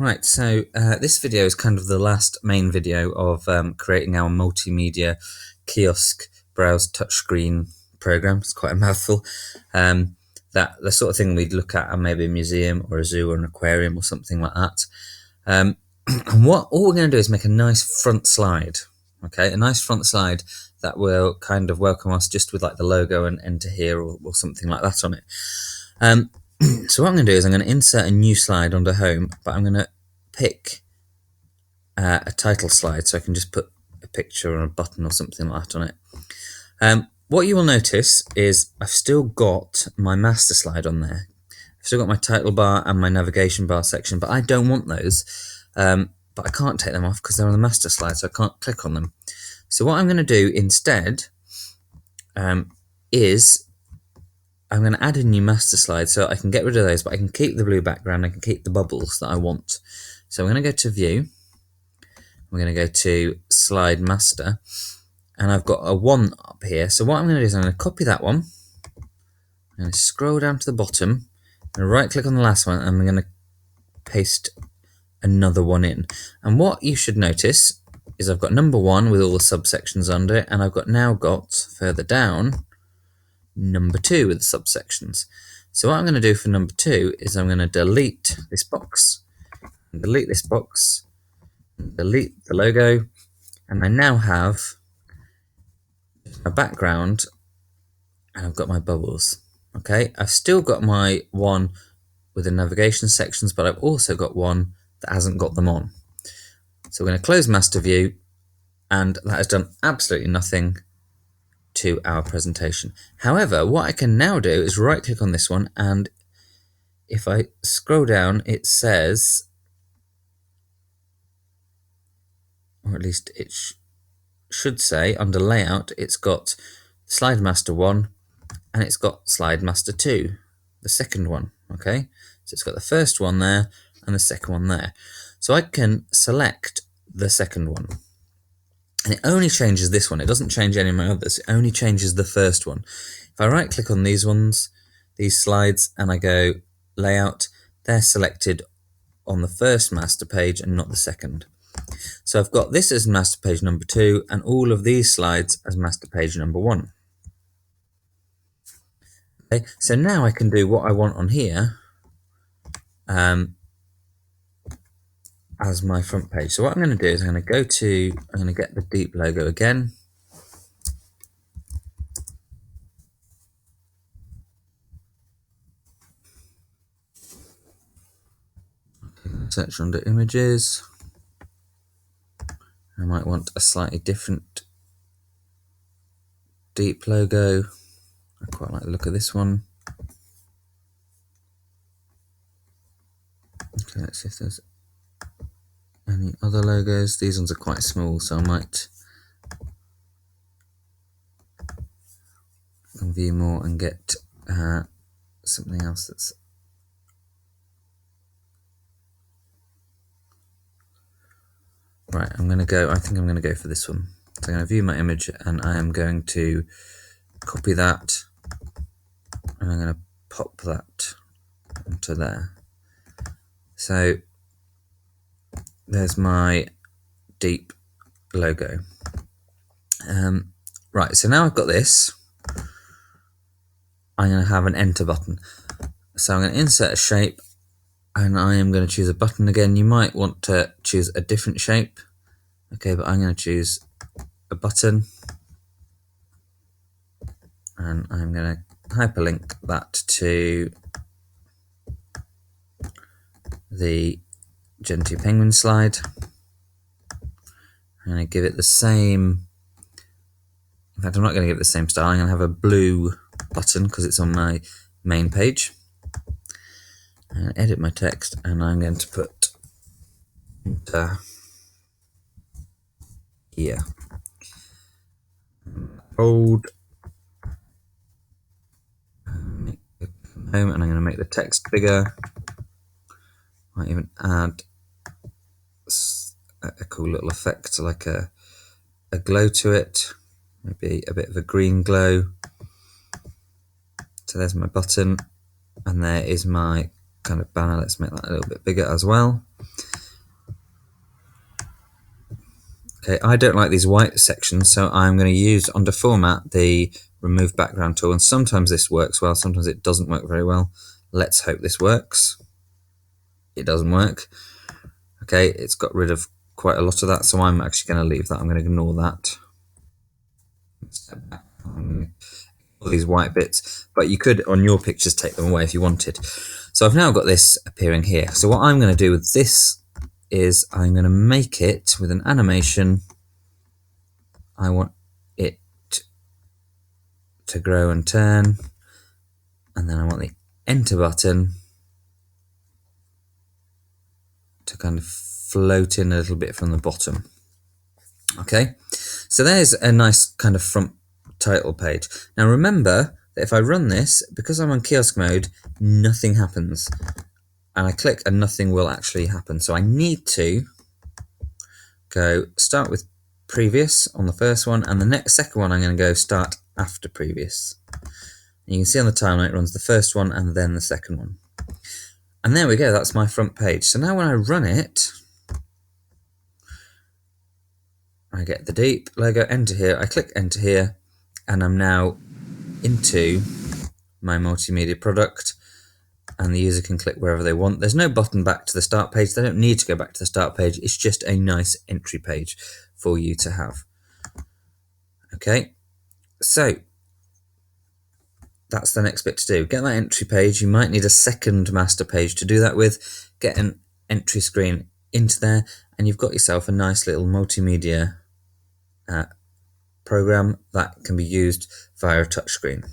Right, so this video is kind of the last main video of creating our multimedia kiosk browse touchscreen program. It's quite a mouthful. That the sort of thing we'd look at maybe a museum or a zoo or an aquarium or something like that. And all we're going to do is make a nice front slide. Okay, a nice front slide that will kind of welcome us just with like the logo and enter here or something like that on it. So what I'm going to do is I'm going to insert a new slide under home, but I'm going to pick a title slide so I can just put a picture or a button or something like that on it. What you will notice is I've still got my master slide on there. I've still got my title bar and my navigation bar section, but I don't want those. But I can't take them off because they're on the master slide, so I can't click on them. So what I'm going to do instead is I'm going to add a new master slide so I can get rid of those, but I can keep the blue background, I can keep the bubbles that I want. So I'm going to go to View, I'm going to go to Slide Master, and I've got a 1 up here. So what I'm going to do is I'm going to copy that one, I'm going to scroll down to the bottom, and right click on the last one, and I'm going to paste another one in. And what you should notice is I've got number 1 with all the subsections under it, and I've now got further down number 2 with the subsections. So what I'm going to do for number 2 is I'm going to delete this box, delete the logo, and I now have a background and I've got my bubbles. Okay, I've still got my one with the navigation sections, but I've also got one that hasn't got them on. So we're going to close master view, and that has done absolutely nothing to our presentation. However, what I can now do is right click on this one, and if I scroll down, it says, or at least it should say under layout, it's got slide master 1 and it's got slide master 2, the second one. Okay, so it's got the first one there and the second one there. So I can select the second one, and it only changes this one. It doesn't change any of my others. It only changes the first one. If I right click on these ones, these slides, and I go layout, they're selected on the first master page and not the second. So I've got this as master page number 2 and all of these slides as master page number 1. Okay, so now I can do what I want on here as my front page. So what I'm going to do is I'm going to get the deep logo again. Search under images. I might want a slightly different deep logo. I quite like the look of this one. Okay, let's see if there's any other logos. These ones are quite small, so I might view more and get something else that's right. I think I'm going to go for this one. So I'm going to view my image, and I am going to copy that, and I'm going to pop that onto there. So there's my deep logo. Right, so now I've got this, I'm going to have an enter button. So I'm going to insert a shape, and I am going to choose a button again. You might want to choose a different shape. Okay, but I'm going to choose a button, and I'm going to hyperlink that to the Gen 2 Penguin slide. I'm going to give it the same, in fact I'm not going to give it the same style. I'm going to have a blue button because it's on my main page. I'm going to edit my text, and I'm going to put here. Hold home, and I'm going to make the text bigger. Might even add a cool little effect like a glow to it, maybe a bit of a green glow. So there's my button, and there is my kind of banner. Let's make that a little bit bigger as well. Okay, I don't like these white sections, so I'm going to use under format the remove background tool, and sometimes this works well, sometimes it doesn't work very well. Let's hope this works. It doesn't work. Okay, it's got rid of quite a lot of that, so I'm actually going to leave that. I'm going to ignore that. Step back. All these white bits, but you could on your pictures take them away if you wanted. So I've now got this appearing here. So what I'm going to do with this is I'm going to make it with an animation. I want it to grow and turn, and then I want the enter button to kind of float in a little bit from the bottom. Okay, so there's a nice kind of front title page. Now remember that if I run this, because I'm on kiosk mode, nothing happens. And I click and nothing will actually happen. So I need to go start with previous on the first one, and the second one I'm going to go start after previous. And you can see on the timeline it runs the first one and then the second one. And there we go, that's my front page. So now when I run it, I get the deep logo, enter here, I click enter here, and I'm now into my multimedia product, and the user can click wherever they want. There's no button back to the start page. They don't need to go back to the start page. It's just a nice entry page for you to have. Okay, so that's the next bit to do. Get that entry page. You might need a second master page to do that with. Get an entry screen into there, and you've got yourself a nice little multimedia program that can be used via a touchscreen.